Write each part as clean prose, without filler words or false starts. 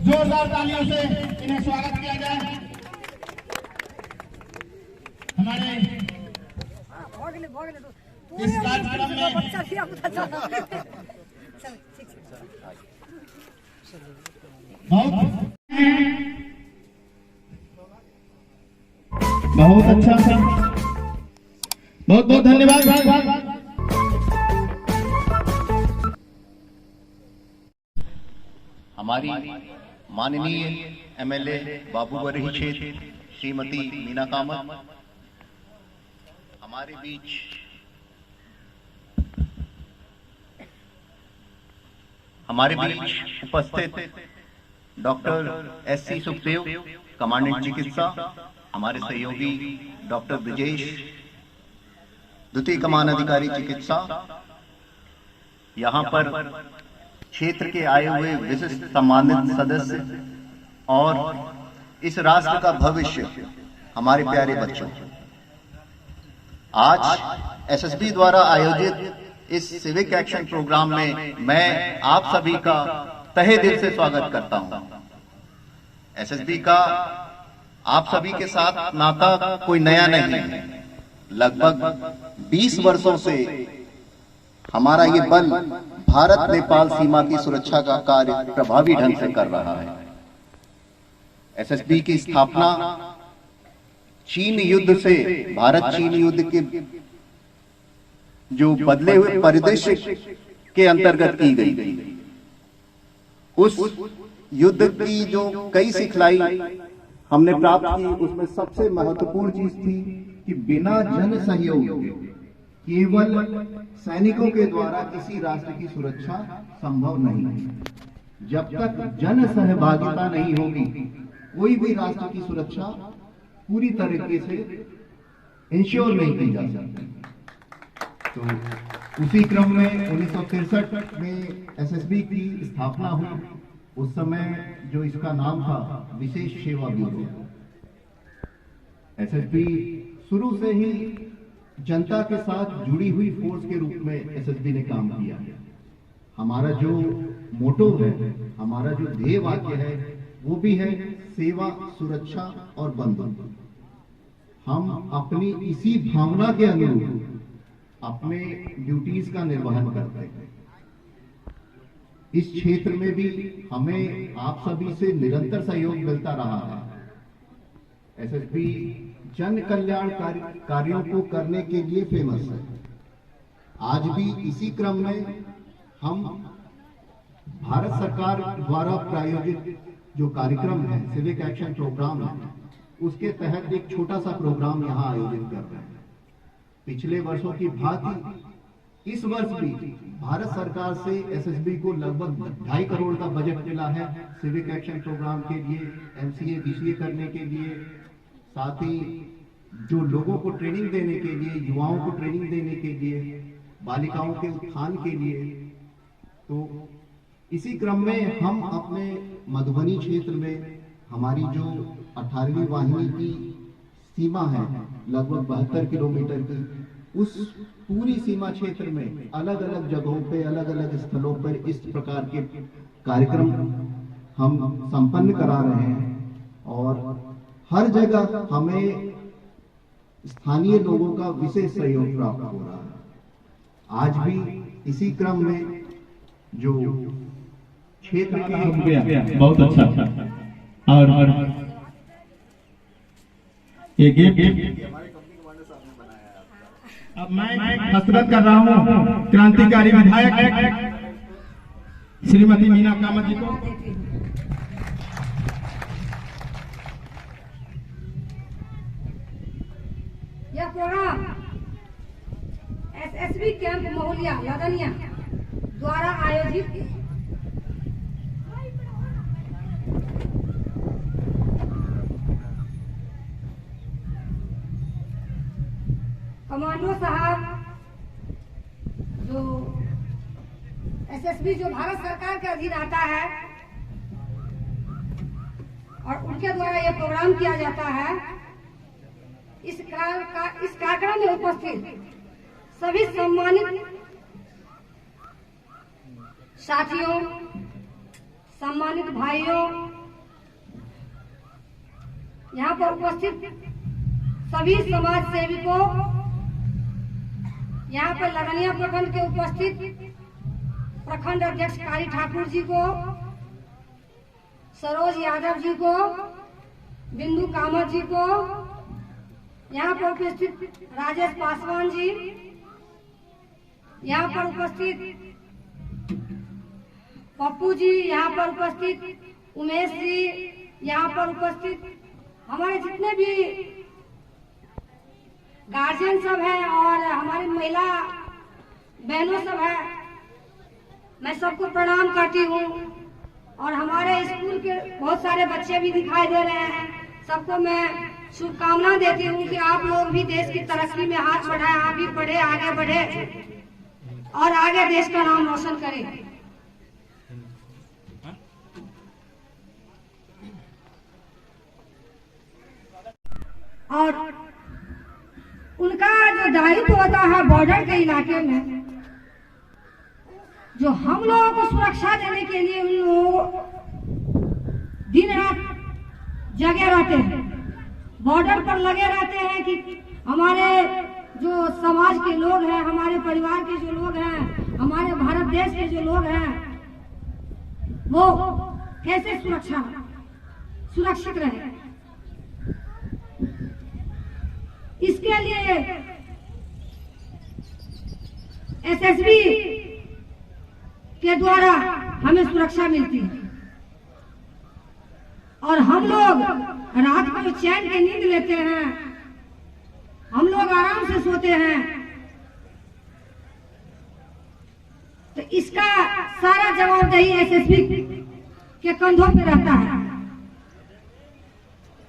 जोरदार तालियों से इन्हें स्वागत किया जाए। हमारे इस कार्यक्रम में बहुत अच्छा था, बहुत बहुत धन्यवाद। हमारी माननीय एमएलए बाबू बरही क्षेत्र श्रीमती मीना कामत हमारे बीच उपस्थित डॉक्टर एससी सुखदेव कमांडेंट चिकित्सा, हमारे सहयोगी डॉक्टर ब्रिजेश द्वितीय कमान अधिकारी चिकित्सा, यहाँ पर क्षेत्र के आए हुए विशिष्ट सम्मानित सदस्य और इस राष्ट्र का भविष्य हमारे प्यारे बच्चों, आज एसएसबी द्वारा आयोजित इस सिविक एक्शन प्रोग्राम में मैं आप सभी का तहे दिल से स्वागत करता हूं। एसएसबी का आप सभी के साथ नाता कोई नया नहीं है। लगभग 20 वर्षों से हमारा ये बल भारत नेपाल सीमा की सुरक्षा का कार्य प्रभावी ढंग से कर रहा है। एसएसबी की स्थापना चीन युद्ध से, भारत चीन युद्ध के जो बदले हुए परिदृश्य के अंतर्गत की गई। उस युद्ध की जो कई सिखलाई हमने प्राप्त की, उसमें सबसे महत्वपूर्ण चीज थी कि बिना जन सहयोग केवल सैनिकों के द्वारा किसी राष्ट्र की सुरक्षा संभव नहीं है। जब तक जन सहभागिता नहीं होगी, कोई भी राष्ट्र की सुरक्षा पूरी तरीके से इंश्योर नहीं की जा सकती। तो उसी क्रम में 1963 में एसएसबी की स्थापना हुई। उस समय जो इसका नाम था विशेष सेवा ब्यूरो। एसएसबी शुरू से ही जनता के साथ जुड़ी हुई फोर्स के रूप में एसएसबी ने काम किया। हमारा जो मोटो है, हमारा जो ध्येय वाक्य है, वो भी है सेवा, सुरक्षा और बंधुत्व। हम अपनी इसी भावना के अनुरूप अपने ड्यूटीज का निर्वहन करते हैं। इस क्षेत्र में भी हमें आप सभी से निरंतर सहयोग मिलता रहा है। एसएसबी जन कल्याण कार्यों को करने के लिए फेमस है। आज भी इसी क्रम में हम भारत सरकार द्वारा प्रायोजित जो कार्यक्रम है, सिविक एक्शन प्रोग्राम है, उसके तहत एक छोटा सा प्रोग्राम यहाँ आयोजित कर रहे हैं। पिछले वर्षों की भांति इस वर्ष भी भारत सरकार से एसएसबी को लगभग 2.5 करोड़ का बजट मिला है सिविक एक्शन प्रोग्राम के लिए, एमसीए बीसीए करने के लिए, साथ ही जो लोगों को ट्रेनिंग देने के लिए, युवाओं को ट्रेनिंग देने के लिए, बालिकाओं के उत्थान के लिए। तो इसी क्रम में हम अपने मधुबनी क्षेत्र में हमारी जो 18वीं वाहिनी की सीमा है, लगभग 72 किलोमीटर की, उस पूरी सीमा क्षेत्र में अलग अलग जगहों पे, अलग अलग स्थलों पर इस प्रकार के कार्यक्रम हम संपन्न करा रहे हैं। और हर जगह हमें स्थानीय लोगों का विशेष सहयोग प्राप्त हो रहा है। आज भी इसी क्रम में जो क्षेत्र के बहुत अच्छा और ये गिफ्ट अब मैं हसरत कर रहा हूँ क्रांतिकारी विधायक श्रीमती मीना कामत जी को। यह programme SSB camp Mahuliya Ladaniya द्वारा आयोजित कमांडो साहब जो एसएसबी जो भारत सरकार के अधीन आता है और उनके द्वारा यह प्रोग्राम किया जाता है। इस कार्यक्रम में उपस्थित सभी सम्मानित साथियों, सम्मानित भाइयों, यहाँ पर उपस्थित सभी समाज सेविकों, यहाँ पर लगनिया प्रखंड के उपस्थित प्रखंड अध्यक्ष काली ठाकुर जी को, सरोज यादव जी को, बिंदु कामत जी को, यहाँ पर उपस्थित राजेश पासवान जी, यहाँ पर उपस्थित पप्पू जी, यहाँ पर उपस्थित उमेश जी, यहाँ पर उपस्थित हमारे जितने भी गार्जियन सब हैं और हमारी महिला बहनों सब हैं, मैं सबको प्रणाम करती हूँ। और हमारे स्कूल के बहुत सारे बच्चे भी दिखाई दे रहे हैं, सबको मैं शुभकामना देती हूँ कि आप लोग भी देश की तरक्की में हाथ बढ़ाएं, आप भी पढ़े, आगे बढ़े और आगे देश का नाम रोशन करें। और उनका जो दायित्व होता है बॉर्डर के इलाके में, जो हम लोगों को सुरक्षा देने के लिए उन लोग दिन रात जगे रहते हैं, बॉर्डर पर लगे रहते हैं कि हमारे जो समाज के लोग हैं, हमारे परिवार के जो लोग हैं, हमारे भारत देश के जो लोग हैं, वो कैसे सुरक्षित रहे। इसके लिए एसएसबी के द्वारा हमें सुरक्षा मिलती है और हम लोग रात को चैन की नींद लेते हैं, हम लोग आराम से सोते हैं। तो इसका सारा जवाबदेही एसएसबी के कंधों पे रहता है।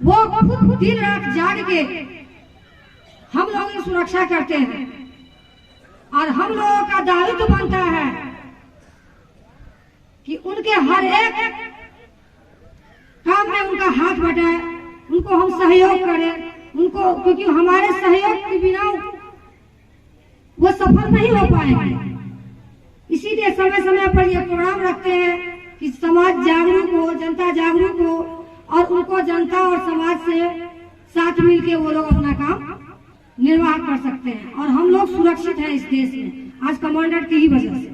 वो दिन रात जाग के हम लोग की सुरक्षा करते हैं और हम लोगों का दायित्व बनता है कि उनके हर एक काम में उनका हाथ बटाए, उनको हम सहयोग करें, उनको, क्योंकि हमारे सहयोग के बिना वो सफल नहीं हो पाएंगे। इसीलिए समय समय पर ये प्रोग्राम रखते हैं कि समाज जागरूक हो, जनता जागरूक हो और उनको जनता और समाज से साथ मिलके वो लोग अपना काम निर्वाह कर सकते हैं। और हम लोग सुरक्षित हैं इस देश में आज कमांडर की ही वजह से।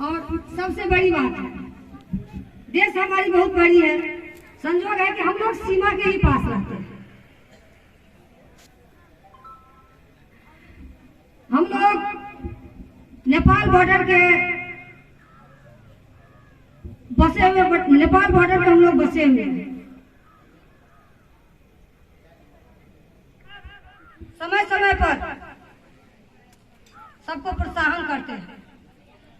और सबसे बड़ी बात है, देश हमारी बहुत बड़ी है, संजोग है कि हम लोग सीमा के ही पास रहते हैं। हम लोग नेपाल बॉर्डर के बसे हुए, नेपाल बॉर्डर पे हम लोग बसे हुए हैं। समय समय पर सबको प्रोत्साहन करते हैं।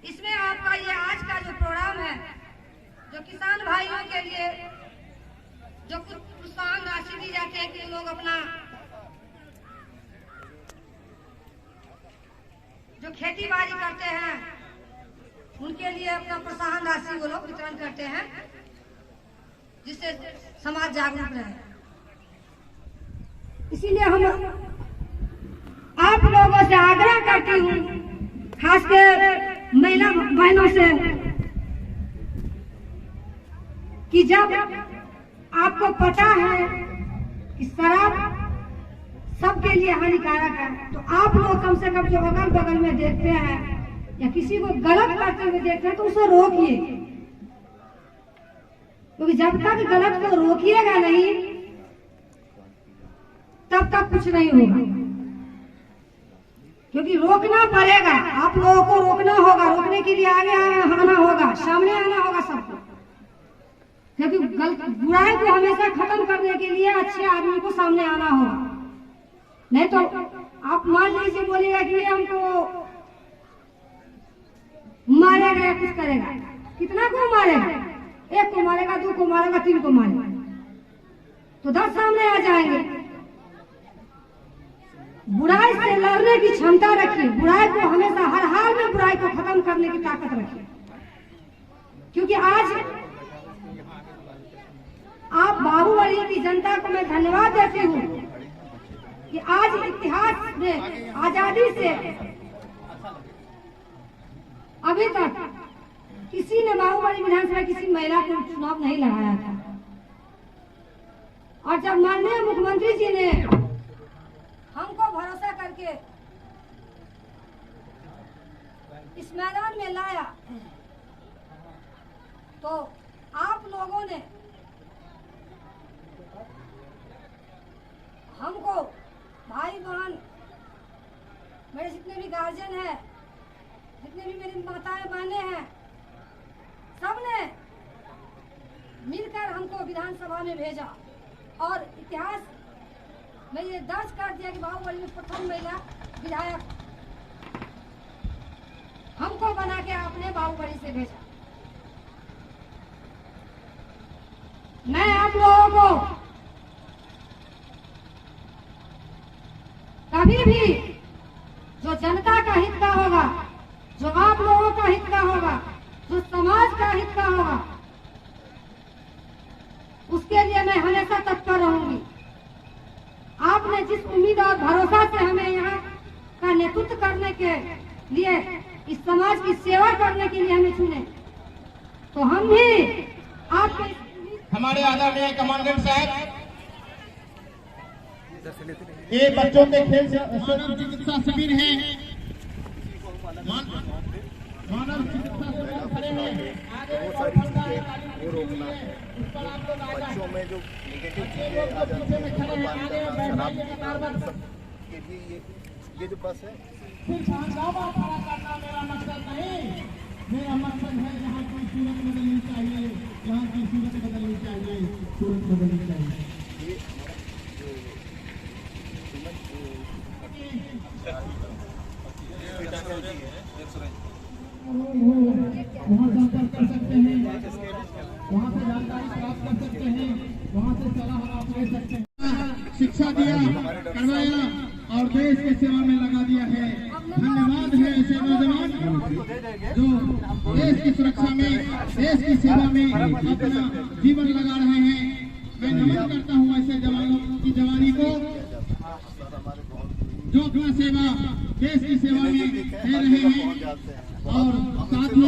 इसमें आपका ये आज का जो प्रोग्राम है, जो किसान भाइयों के लिए जो कुछ प्रोत्साहन राशि दी जाती है कि लोग अपना जो खेती बाड़ी करते हैं उनके लिए अपना प्रोत्साहन राशि वो लोग वितरण करते हैं, जिससे समाज जागरूक रहे। इसीलिए हम आप लोगों से आग्रह करती हूँ, खासकर महिला बहनों से, कि जब आपको पता है कि शराब सबके लिए हानिकारक है, तो आप लोग कम से कम जो अगल बगल में देखते हैं या किसी को गलत करते हुए देखते हैं तो उसे रोकिए, क्योंकि जब तक गलत को रोकिएगा नहीं तब तक कुछ नहीं होगा। क्योंकि रोकना पड़ेगा, आप लोगों को रोकना होगा, रोकने के लिए आगे आना होगा, सामने आना होगा सबको। क्योंकि बुराई को हमेशा खत्म करने के लिए अच्छे आदमी को सामने आना होगा। नहीं तो आप मान लीजिए बोलेगा कि हमको मारेगा या कुछ करेगा, कितना को मारेगा? एक को मारेगा, दो को मारेगा, तीन को मारेगा, तो 10 सामने आ जाएंगे। बुराई से लड़ने की क्षमता रखिए, बुराई को हमेशा हर हाल में बुराई को खत्म करने की ताकत रखिए। क्योंकि आज आप बाहुबली की जनता को मैं धन्यवाद देती हूँ कि आज इतिहास में आजादी से अभी तक किसी ने बाहुबली विधानसभा किसी महिला को चुनाव नहीं लड़ाया था। और जब माननीय मुख्यमंत्री जी ने हमको भरोसा करके इस मैदान में लाया तो आप लोगों ने हमको, भाई बहन, मेरे जितने भी गार्जियन हैं, जितने भी मेरी माताएं बहनें हैं, सबने मिलकर हमको विधानसभा में भेजा और इतिहास में ये दर्ज कर दिया कि बाहुबली में प्रथम महिला विधायक हमको बना के आपने बाहुबली से भेजा। मैं आप लोगों को कभी भी जो जनता का हित का होगा, जो आप लोगों का हित का होगा, जो समाज का हित का होगा, उसके लिए मैं हमेशा तत्पर रहूंगी। आपने जिस उम्मीद और भरोसा से हमें यहाँ का नेतृत्व करने के लिए, इस समाज की सेवा करने के लिए हमें चुने, तो हम भी आपके हमारे आदरणीय कमांडेंट साहब, ये बच्चों के खेल मानव चिकित्सा शिविर है, मानव चिकित्सा शिविर खड़े हैं, वो रोकना है। बच्चों में जो नेगेटिव चीजें आ जाती हैं, शराब के लिए ये जो बस है, मेरा मकसद नहीं, मेरा मकसद है यहाँ की सूरत बदलनी चाहिए, यहाँ की सूरत बदलनी चाहिए, सूरत बदलनी चाहिए। वहाँ संपर्क कर सकते हैं, वहाँ से जानकारी प्राप्त कर सकते हैं, वहाँ से सलाह आप ले सकते हैं। शिक्षा दिया, करवाया और देश की सेवा में लगा दिया है। धन्यवाद है ऐसे नौजवान जो देश की सुरक्षा में, देश की सेवा में अपना जीवन लगा रहे हैं। मैं नमन करता हूँ ऐसे जवानों की जवानी को जो अपना सेवा देश की सेवा में दे रहे हैं और साथ ही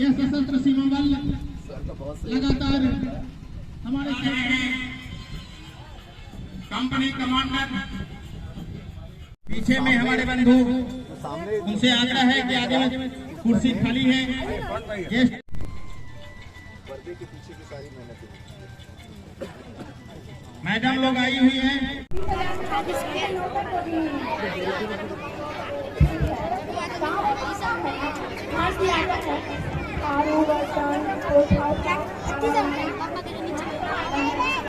यह सशस्त्र सीमा बल लगातार हमारे कंपनी कमांडर पीछे में हमारे बंधु, उनसे आग्रह है कि आगे कुर्सी खाली है। गेस्ट पर्दे के पीछे की सारी मेहनत मैडम लोग आई हुई हैं। है